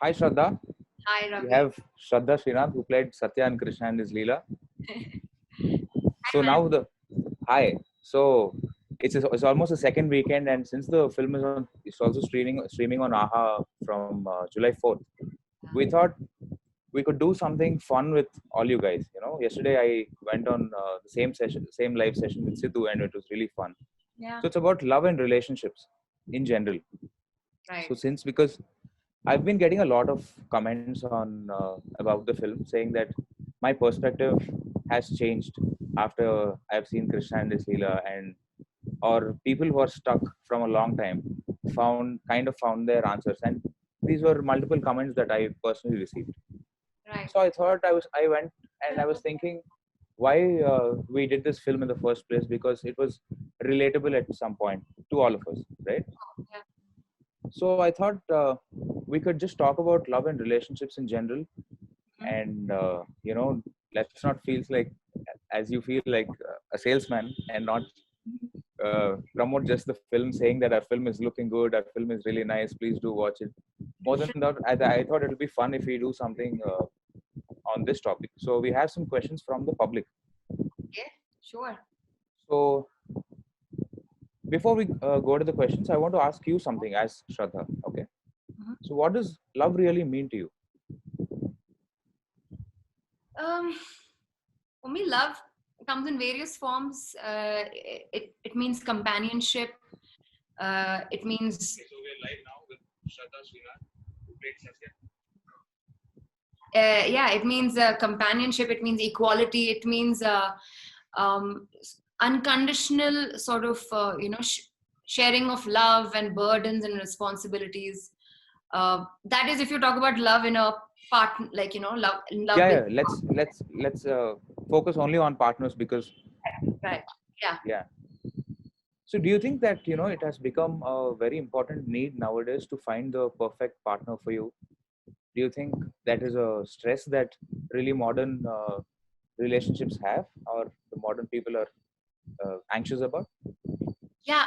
Hi Shraddha. Hi, We Ravi. have Shraddha Srinath who played Satya and Krishna and His Leela. Hi, So man. now the hi. So it's almost the second weekend, and since the film is on, it's also streaming on AHA from July 4th. We thought we could do something fun with all you guys. Yesterday I went on the same live session with Siddhu, and it was really fun. Yeah, So it's about love and relationships in general. So right. because I've been getting a lot of comments on about the film saying that my perspective has changed after I've seen Krishna and his Leela, and or people who are stuck from a long time found their answers, and these were multiple comments that I personally received. Right. So I went and I was thinking why we did this film in the first place, because it was relatable at some point to all of us, right? Yeah. So I thought we could just talk about love and relationships in general, Mhm. and let's not feel like as you feel like a salesman, and not promote just the film saying that our film is looking good, our film is really nice, please do watch it. More than that, I thought it would be fun if we do something on this topic. So we have some questions from the public. Okay, sure. So before we go to the questions, I want to ask you something as Shraddha. Okay. Mhm. So what does love really mean to you? Um, for me, love comes in various forms. It means companionship. It means So we're live now with Shraddha Srinath, who played Satya. yeah. It means companionship. It means equality. It means unconditional sort of sharing of love and burdens and responsibilities. That is, if you talk about love in a part, like love Yeah, with yeah. Let's focus only on partners, because right. Yeah. yeah. So do you think that it has become a very important need nowadays to find the perfect partner for you? Do you think that is a stress that really modern relationships have, or the modern people are anxious about? Yeah,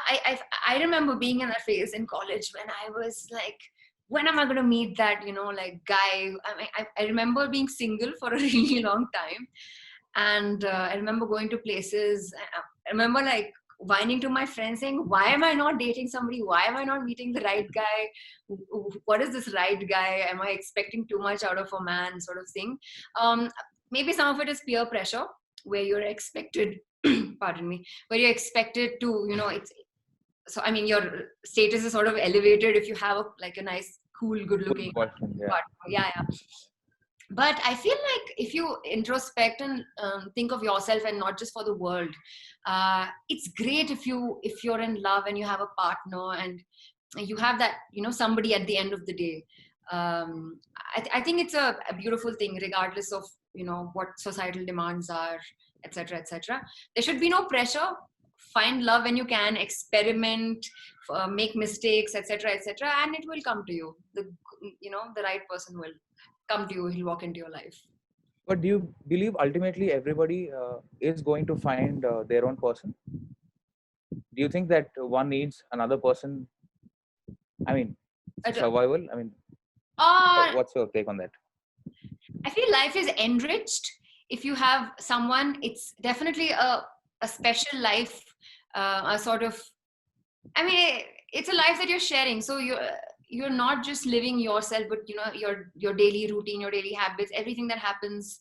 I remember being in that phase in college when I was like, when am I going to meet that like guy? I remember being single for a really long time, and I remember going to places. I remember like whining to my friends saying, why am I not dating somebody? Why am I not meeting the right guy? What is this right guy? Am I expecting too much out of a man, sort of thing? um, Maybe some of it is peer pressure, where you're expected pardon me, where you're expected to it's so I mean your status is sort of elevated if you have like a nice cool good looking Good question. Yeah. partner. Yeah, yeah. But I feel like if you introspect and think of yourself and not just for the world, it's great if you're in love and you have a partner and you have that somebody at the end of the day. I think it's a beautiful thing, regardless of what societal demands are, etc., etc. There should be no pressure. Find love when you can, experiment, make mistakes, etc., etc., and it will come to you. The right person will come to you. He'll walk into your life. But do you believe ultimately everybody is going to find their own person? Do you think that one needs another person? I mean, for But, survival. I mean, uh, what's your take on that? I feel life is enriched if you have someone. It's definitely a special life, a sort of. I mean, it's a life that you're sharing. So you're not just living yourself, but your daily routine, your daily habits, everything that happens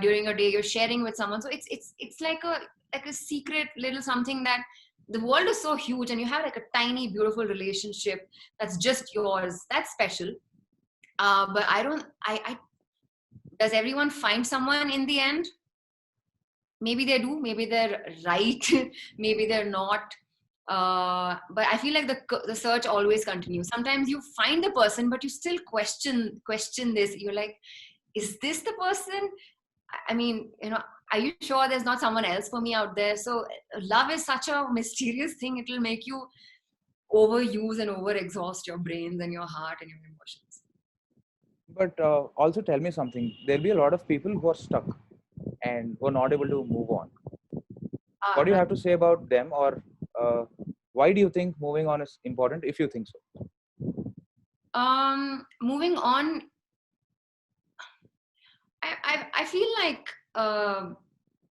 during your day, you're sharing with someone. So it's like a secret little something that the world is so huge, and you have like a tiny beautiful relationship that's just yours. That's special. But I don't. I does everyone find someone in the end? Maybe they do, maybe they're right, maybe they're not. But I feel like the search always continues. Sometimes you find the person, but you still question this. You're like, is this the person? I mean, are you sure there's not someone else for me out there? So love is such a mysterious thing. It will make you overuse and overexhaust your brains and your heart and your emotions. But also tell me something. There'll be a lot of people who are stuck and who are not able to move on. What do you Right. have to say about them, or why do you think moving on is important, if you think so? Moving on, I feel like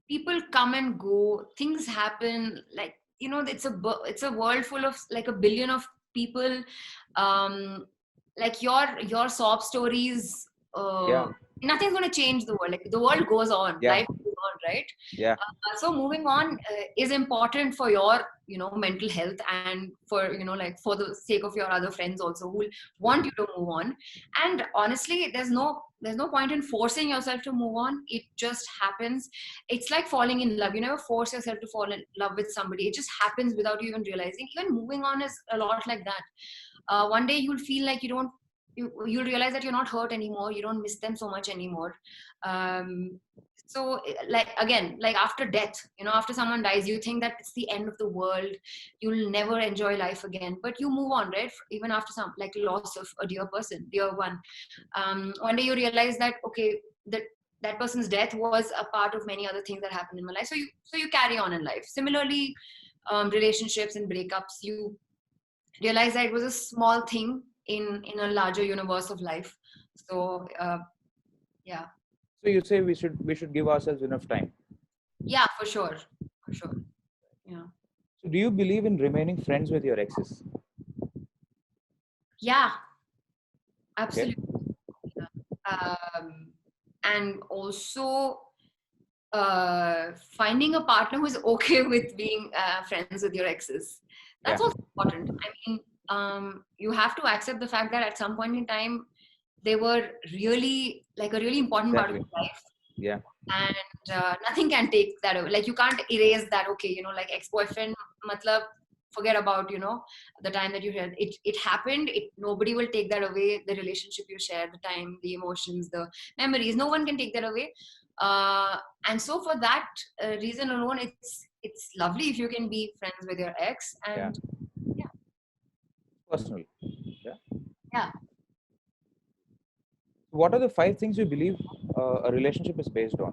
people come and go, things happen. Like, you know, it's a world full of like a billion of people. Um, like your sob stories. Yeah. Nothing's going to change the world. Like the world goes on, Yeah. life goes on, right? Yeah. So moving on is important for your, you know, mental health, and for, you know, like for the sake of your other friends also who will want you to move on. And honestly, there's no point in forcing yourself to move on. It just happens. It's like falling in love. You never force yourself to fall in love with somebody. It just happens without you even realizing. Even moving on is a lot like that. One day you'll feel like you'll realize that you're not hurt anymore. You don't miss them so much anymore. um, so like again, like after death, you know, after someone dies, you think that it's the end of the world, you'll never enjoy life again, but you move on, right? Even after some like loss of a dear person, dear one. One day you realize that okay, that person's death was a part of many other things that happened in my life, so you carry on in life. Similarly, relationships and breakups, you realize that it was a small thing in a larger universe of life. So yeah. So you say we should give ourselves enough time. Yeah, for sure. For sure. Yeah. So do you believe in remaining friends with your exes? Yeah, Okay. absolutely. And also finding a partner who's okay with being friends with your exes. That's Yeah. also important. I mean, you have to accept the fact that at some point in time, they were really like a really important part of Exactly. your life, Yeah. and nothing can take that away. Like you can't erase that. Okay, you know, like ex-boyfriend, matlab, forget about, you know, the time that you had. It happened. Nobody will take that away. The relationship you share, the time, the emotions, the memories, no one can take that away. uh, and so for that reason alone, it's lovely if you can be friends with your ex. Yeah. And yeah. Personal. Yeah. Yeah. What are the 5 things you believe a relationship is based on?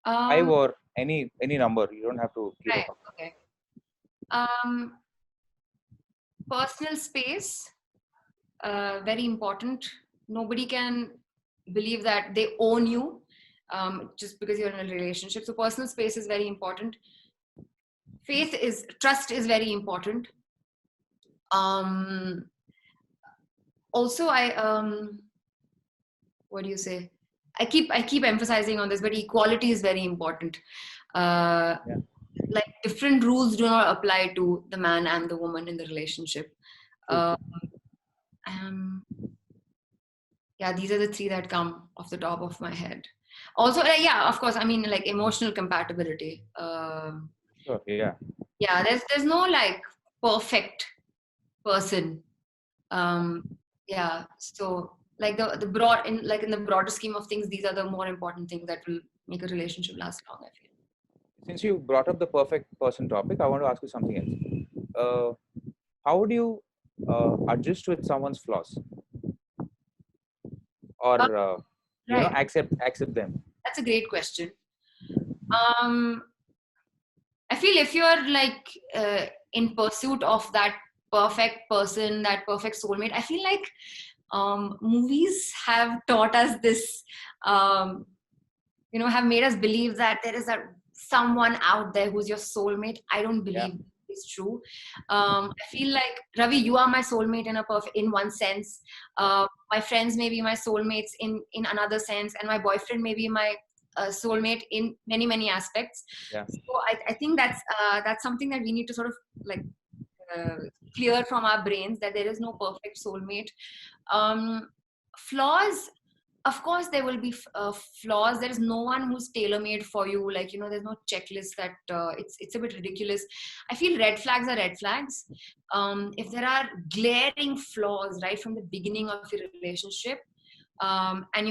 Five um or any number. You don't have to keep a right. count. Okay. Personal space, very important. Nobody can believe that they own you just because you're in a relationship. So personal space is very important. Trust is very important. um Also, what do you say, I keep emphasizing on this, but equality is very important. uh Yeah. like different rules do not apply to the man and the woman in the relationship. True. uh, um yeah, these are the three that come off the top of my head. Also, yeah, of course, I mean, like emotional compatibility. Sure. Yeah. Yeah, there's no like perfect person. um yeah, so like the broad in like in the broader scheme of things, these are the more important things that will make a relationship last long, I feel. Since you brought up the perfect person topic, I want to ask you something else. How would you adjust with someone's flaws, or uh, right, accept them? that's a great question. um I feel if you're like in pursuit of that perfect person, that perfect soulmate, I feel like movies have taught us this, um, you know, have made us believe that there is a someone out there who's your soulmate. I don't Yeah. believe it's true. I feel like, Ravi, you are my soulmate in one sense. My friends may be my soulmates in another sense, and my boyfriend may be my soulmate in many aspects. Yeah. So I think that's something that we need to sort of like uh, clear from our brains, that there is no perfect soulmate. um, Flaws, of course there will be flaws. There is no one who's tailor made for you, like, you know, there's no checklist. That it's a bit ridiculous. I feel red flags are red flags. If there are glaring flaws right from the beginning of your relationship, and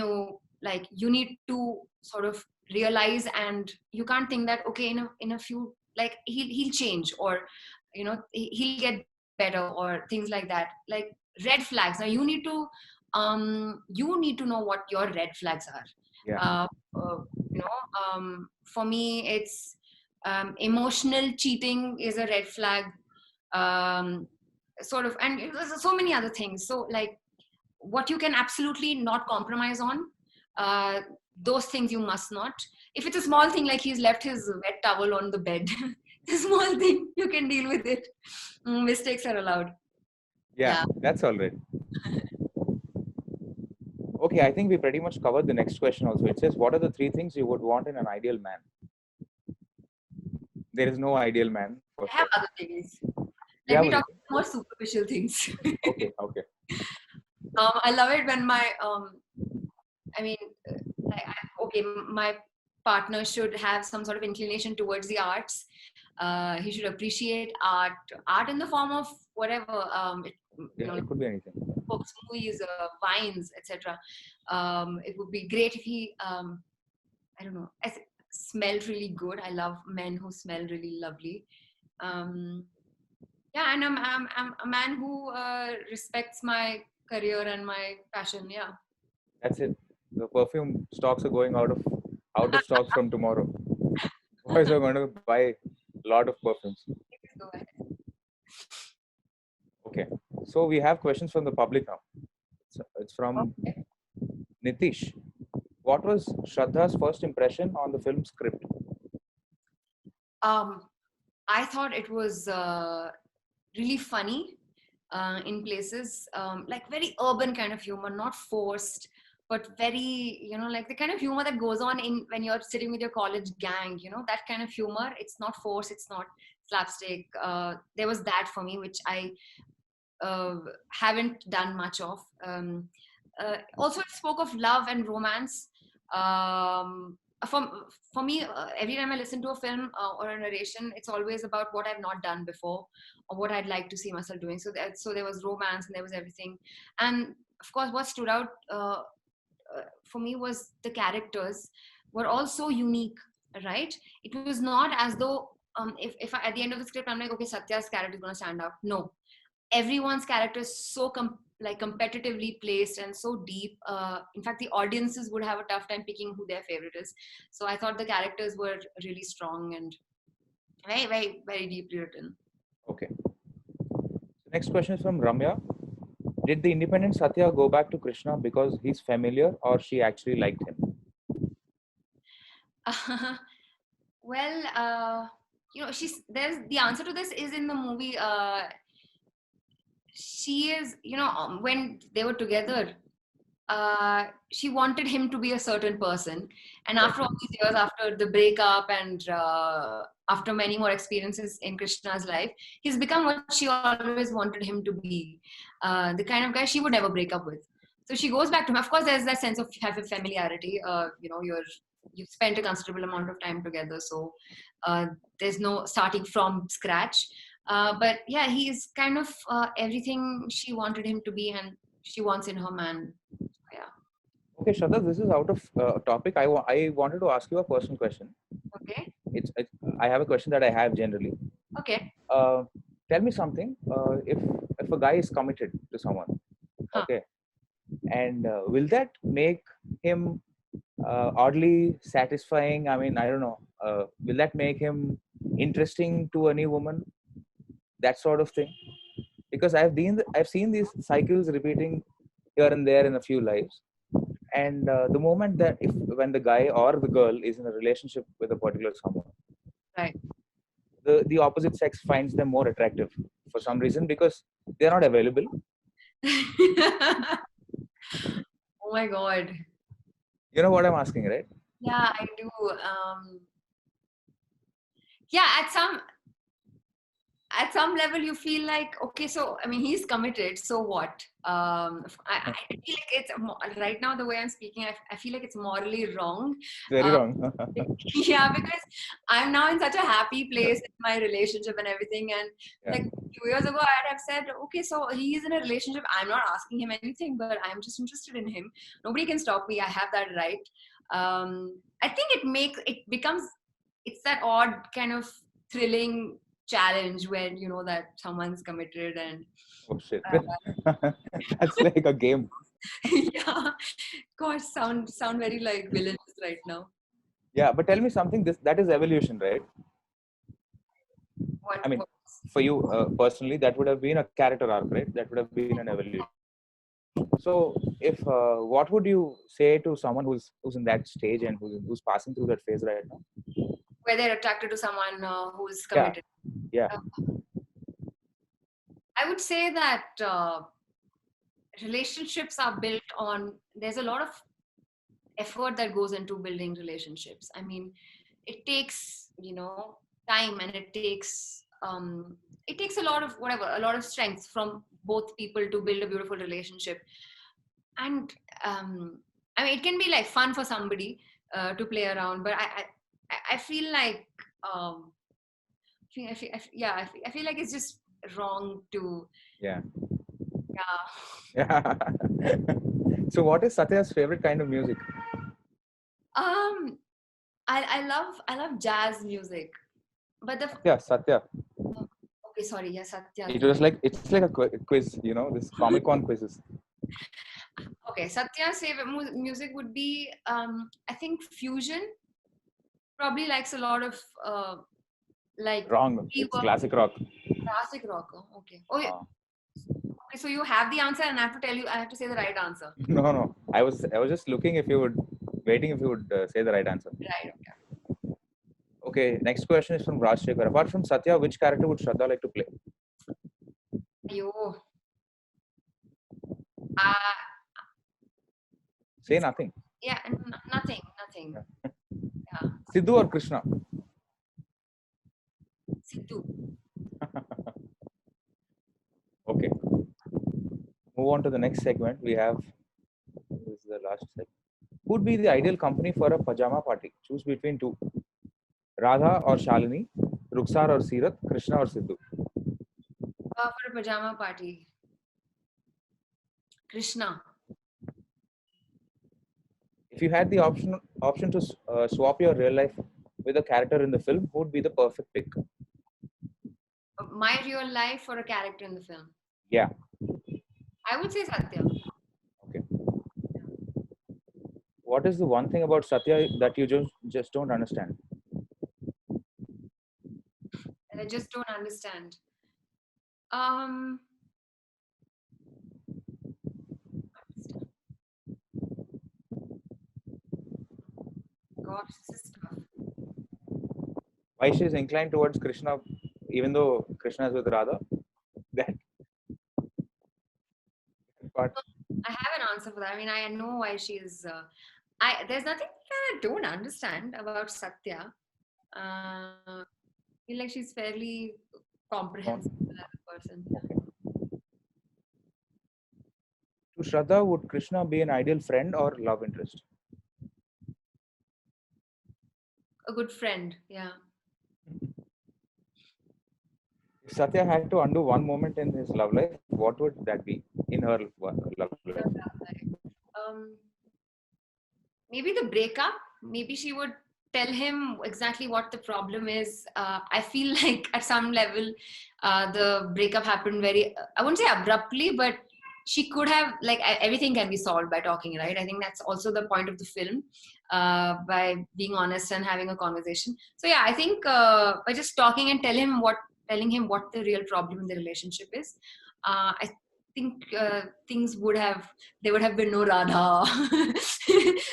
you need to sort of realize, and you can't think that okay, in a few, like he'll change, or you know, he'll get better, or things like that. Like red flags, now you need to know what your red flags are. Yeah. uh, you know, for me it's emotional cheating is a red flag. um, sort of, and there's so many other things. So like what you can absolutely not compromise on, those things you must not. If it's a small thing like he's left his wet towel on the bed, it's a small thing, you can deal with it. Mistakes are allowed. Yeah, that's all right. Okay, I think we pretty much covered the next question also. It says, what are the 3 things you would want in an ideal man? There is no ideal man, for I have sure. other things. You Let have me other talk things? more superficial things. Okay, okay. I love it when my I mean, okay, my partner should have some sort of inclination towards the arts. He should appreciate art in the form of whatever, Yeah, it could be anything. books, movies, wines, etc. It would be great if he, I don't know, smelled really good. I love men who smell really lovely. Yeah, and I'm a man who respects my career and my passion. Yeah. That's it. The perfume stocks are going out of stock from tomorrow. Boys are going to buy a lot of perfumes. Go ahead. Okay. So we have questions from the public now. It's from Okay. Nitish. What was Shraddha's first impression on the film script? I thought it was really funny in places, like very urban kind of humor, not forced, but very, like the kind of humor that goes on in when you're sitting with your college gang, that kind of humor. It's not forced, it's not slapstick. There was that for me, which I haven't done much of. Also, it spoke of love and romance. For me, every time I listen to a film or a narration, it's always about what I've not done before or what I'd like to see myself doing. So there was romance and there was everything. And of course, what stood out for me was the characters were all so unique, right? It was not as though if at the end of the script I'm like, okay, Satya's character is going to stand out. No, everyone's character is so like competitively placed and so deep. In fact, the audiences would have a tough time picking who their favorite is. So I thought the characters were really strong and very, very, very deeply written. Okay. Next question is from Ramya. Did the independent Satya go back to Krishna because he's familiar or she actually liked him? Well, she's there's the answer to this is in the movie. She is, when they were together, she wanted him to be a certain person, and after all these years, after the breakup and after many more experiences in Krishna's life, he's become what she always wanted him to be, the kind of guy she would never break up with. So she goes back to him. Of course, there's that sense of having familiarity. You've spent a considerable amount of time together, so there's no starting from scratch. But yeah, he's kind of everything she wanted him to be, and she wants in her man. Yeah. Okay, Shraddha, this is out of topic. I wanted to ask you a personal question. Okay. It's I have a question that I have generally. Okay. Tell me something. If a guy is committed to someone, Huh. okay, and will that make him oddly satisfying? I mean, I don't know. Will that make him interesting to any woman? That sort of thing. Because I've seen these cycles repeating here and there in a few lives. And the moment that when the guy or the girl is in a relationship with a particular someone, Right. the opposite sex finds them more attractive for some reason because they're not available. Oh my God. You know what I'm asking, right? Yeah, I do. Yeah, at some level you feel like, okay, so I mean he's committed, so what? I feel like it's right now the way I'm speaking, I feel like it's morally wrong. Very um, wrong. yeah, because I'm now in such a happy place in my relationship and everything, and Yeah. like 2 years ago I'd have said, okay, so he's in a relationship, I'm not asking him anything, but I'm just interested in him, nobody can stop me, I have that right. I think it becomes, it's that odd kind of thrilling challenge when you know that someone's committed and Oh shit. That's like a game. yeah, gosh, sound very like villainous right now. Yeah, but tell me something. That is evolution, right? What, I mean, what for you personally, that would have been a character arc, right? That would have been an evolution. So, if what would you say to someone who's in that stage and who's passing through that phase right now? Where they're attracted to someone who's Yeah, committed. yeah, I would say that relationships are built on, there's a lot of effort that goes into building relationships. I mean, it takes, time, and it takes a lot of a lot of strength from both people to build a beautiful relationship. And I mean, it can be like fun for somebody to play around, but I feel like I feel like it's just wrong to, yeah. yeah. So, what is Satya's favorite kind of music? um I love jazz music, but Satya. okay, sorry, yeah, Satya. It was like it's like a quiz, this Comic Con quizzes. Okay, Satya's favorite music would be, I think, fusion. Probably likes a lot of like Wrong. It's classic rock. classic rock. Okay. Oh, yeah. Uh, Okay. So you have the answer, and I have to tell you. I have to say the right answer. no. I was just looking if you would, waiting if you would say the right answer. Right. Okay. Okay. Next question is from Rajshekhar. Apart from Satya, which character would Shraddha like to play? Ayo. Uh, Say nothing. yeah. Nothing. Nothing. Yeah. Siddhu or Krishna? Siddhu. Okay. Move on to the next segment. We have, this is the last segment. Who would be the ideal company for a pajama party? Choose between two: Radha or Shalini, Ruksar or Seerat, Krishna or Siddhu. For a pajama party. Krishna. If you had the option to swap your real life with a character in the film, who would be the perfect pick? My real life or a character in the film? Yeah. I would say Satya. Okay. What is the one thing about Satya that you just don't understand? I just don't understand. Um. Gosh, this is tough. Why she is inclined towards Krishna, even though Krishna is with Radha? That part. I have an answer for that. I mean, I know why she's. There's nothing that I don't understand about Satya. I feel like she's fairly comprehensive as a person. Okay. To Shraddha, would Krishna be an ideal friend or love interest? A good friend, yeah. If Satya had to undo one moment in his love life, what would that be in her love life? Um, Maybe the breakup. Maybe she would tell him exactly what the problem is. I feel like at some level, the breakup happened very, I wouldn't say abruptly, but she could have, like, everything can be solved by talking, right? I think that's also the point of the film, by being honest and having a conversation. So yeah, I think by just talking and telling him what the real problem in the relationship is, I think there would have been no Radha.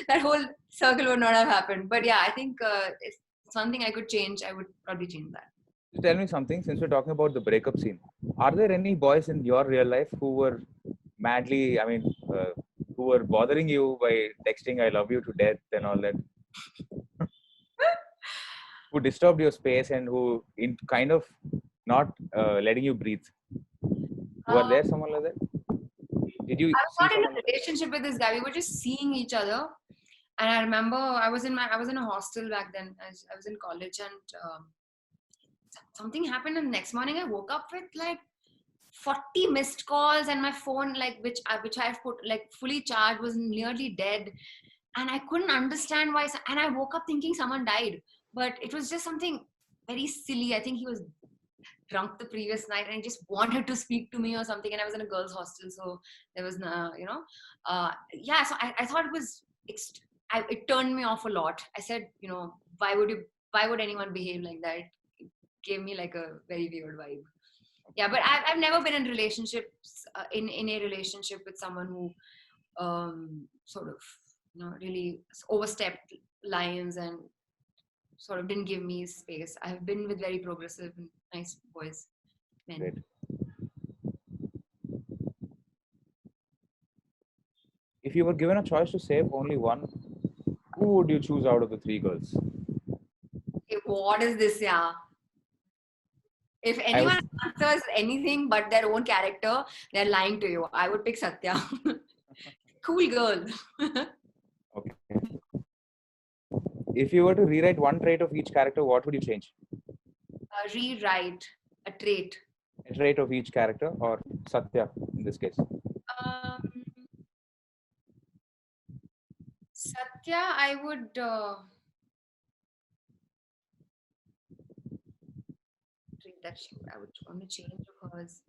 That whole circle would not have happened. But yeah, I think if it's one thing I could change, I would probably change that. Tell me something, since we're talking about the breakup scene. Are there any boys in your real life who were madly, who were bothering you by texting "I love you" to death and all that? Who disturbed your space and who kind of not letting you breathe? Were there someone like that? Did you I was see not in someone a like relationship with this guy. We were just seeing each other. And I remember I was in a hostal back then. I was in college, and something happened. And the next morning, I woke up with like 40 missed calls, and my phone, like which I've put like fully charged, was nearly dead. And I couldn't understand why. And I woke up thinking someone died, but it was just something very silly. I think he was drunk the previous night and he just wanted to speak to me or something. And I was in a girls' hostel, so there was no, yeah. So I thought it was, it turned me off a lot. I said, why would anyone behave like that? It gave me like a very weird vibe. Yeah, but I've never been in relationships in a relationship with someone who sort of really overstepped lines and sort of didn't give me space. I've been with very progressive and nice boys, men. Great. If you were given a choice to save only one, who would you choose out of the three girls? Okay, what is this? Yeah. If I anyone was answers anything but their own character, they're lying to you. I would pick Satya. Cool girl. okay. If you were to rewrite one trait of each character, what would you change? Rewrite a trait. A trait of each character, or Satya in this case. Um, Satya, I would. Trait that I would want to change of hers.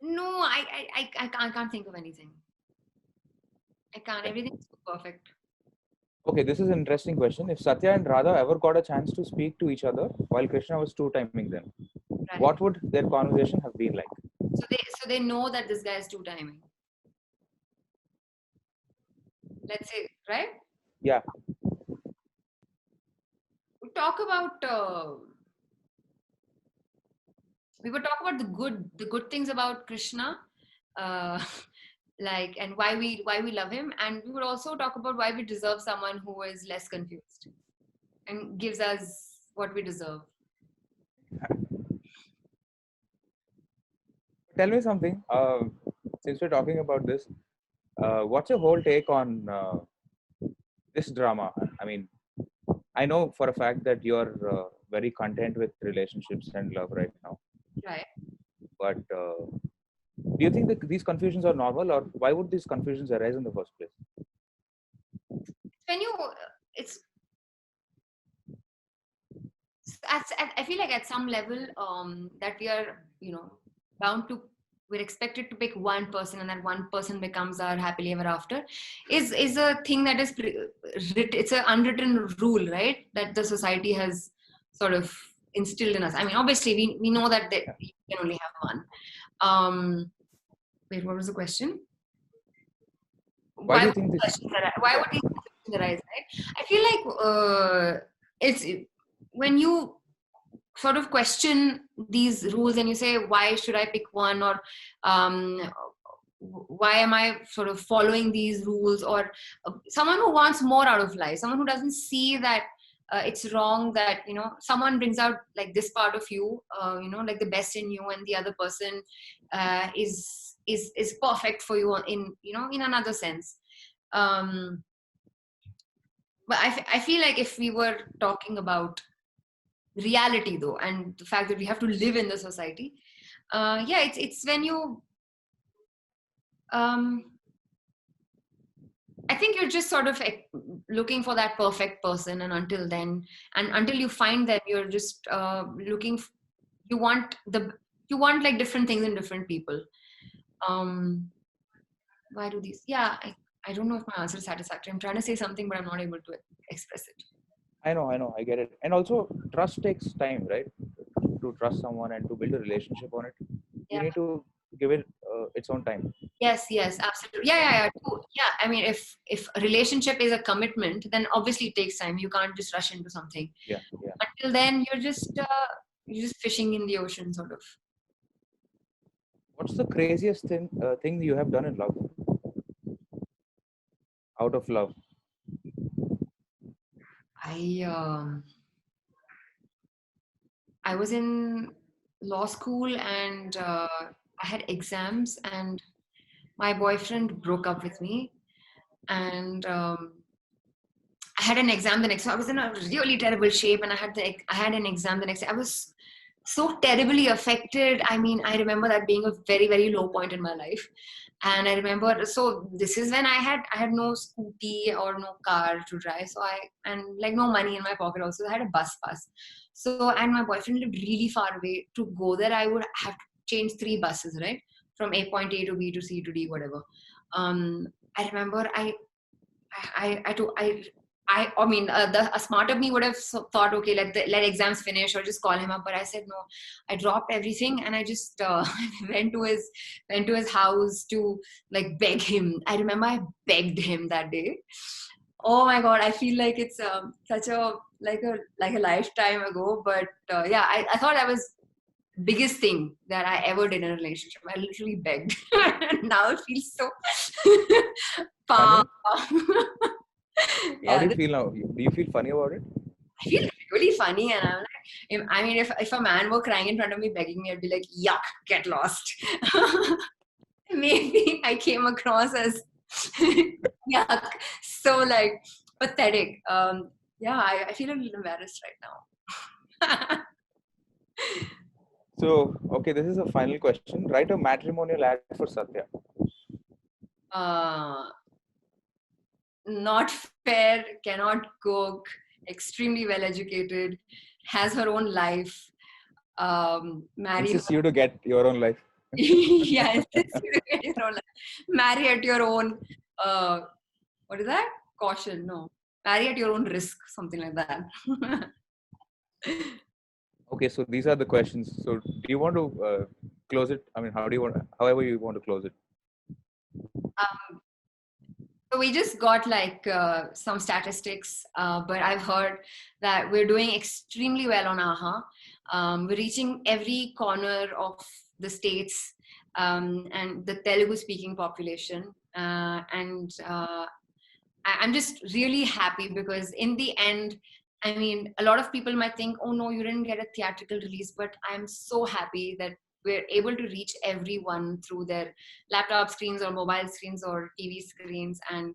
No, I can't think of anything. I can't. Everything's so perfect. Okay, this is an interesting question. If Satya and Radha ever got a chance to speak to each other while Krishna was two timing them, Right. what would their conversation have been like? So they know that this guy is two timing. Let's say, right? Yeah. We talk about. We would talk about the good things about Krishna, uh, like and why we love him, and we would also talk about why we deserve someone who is less confused and gives us what we deserve. Tell me something. Since we're talking about this, what's your whole take on this drama? I mean, I know for a fact that you're very content with relationships and love right now. Right. But do you think that these confusions are normal, or why would these confusions arise in the first place? When you, it's. I feel like at some level that we are bound to we're expected to pick one person and that one person becomes our happily ever after is a thing that is it's an unwritten rule, right, that the society has sort of instilled in us. I mean, obviously we know that you can only have one. Wait, what was the question? Why do you think this? Why would these questions arise, right? I feel like it's when you sort of question these rules and you say, why should I pick one, or um, why am I sort of following these rules, or someone who wants more out of life, someone who doesn't see that it's wrong that someone brings out like this part of you, like the best in you, and the other person is perfect for you in in another sense. But I feel like if we were talking about reality though, and the fact that we have to live in the society, yeah, it's when you I think you're just sort of looking for that perfect person, and until then, and until you find them, you're just looking you want like different things in different people. Why do these? Yeah, I don't know if my answer is satisfactory. I'm trying to say something but I'm not able to express it. I know, I get it. And also, trust takes time, right? To trust someone and to build a relationship on it, you Yeah. need to give it its own time. Yes, absolutely. Yeah. Yeah. I mean, if a relationship is a commitment, then obviously it takes time. You can't just rush into something. Yeah. Until then, you're just fishing in the ocean, sort of. What's the craziest thing you have done in love? Out of love. I was in law school and I had exams, and my boyfriend broke up with me, and I had an exam the next. So I was in a really terrible shape, and I had an exam the next day. I was so terribly affected. I mean, I remember that being a very, very low point in my life. And I remember, so this is when I had no scooty or no car to drive. So and like no money in my pocket also. I had a bus pass. So, and my boyfriend lived really far away. To go there, I would have to change 3 buses, right? From point A to B to C to D, whatever. I remember I I mean, a smarter me would have thought, okay, let exams finish or just call him up. But I said no. I dropped everything and I just went to his house to like beg him. I remember I begged him that day. Oh my God, I feel like it's such a like a lifetime ago. But yeah, I thought that was biggest thing that I ever did in a relationship. I literally begged. Now it feels so Funny? How yeah, do you feel now? Do you feel funny about it? I feel really funny, and I'm like, I mean, if a man were crying in front of me begging me, I'd be like, yuck, get lost. Maybe I came across as yuck, so like pathetic. Yeah, I feel a little embarrassed right now. So, okay, this is a final question. Write a matrimonial ad for Satya. uh, Not fair, cannot cook, extremely well educated, has her own life. Marry Insists you to get your own life. yes, your own life. Marry at your own uh, what is that? Caution, no. Marry at your own risk, something like that. Okay, so these are the questions. So, do you want to close it? I mean, how do you want? However, you want to close it. So we just got like some statistics, but I've heard that we're doing extremely well on AHA. We're reaching every corner of the states and the Telugu speaking population. I'm just really happy because in the end, I mean, a lot of people might think, oh no, you didn't get a theatrical release, but I'm so happy that we're able to reach everyone through their laptop screens or mobile screens or TV screens. And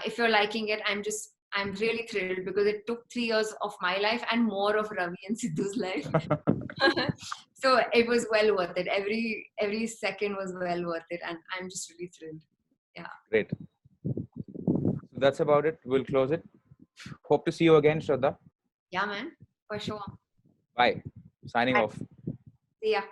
if you're liking it, I'm really thrilled because it took 3 years of my life and more of Ravi and Siddhu's life. So it was well worth it. Every second was well worth it, and I'm just really thrilled. Yeah. Great. So that's about it. We'll close it. Hope to see you again, Shraddha. Yeah, man, for sure. Bye. Signing Bye. off. See ya.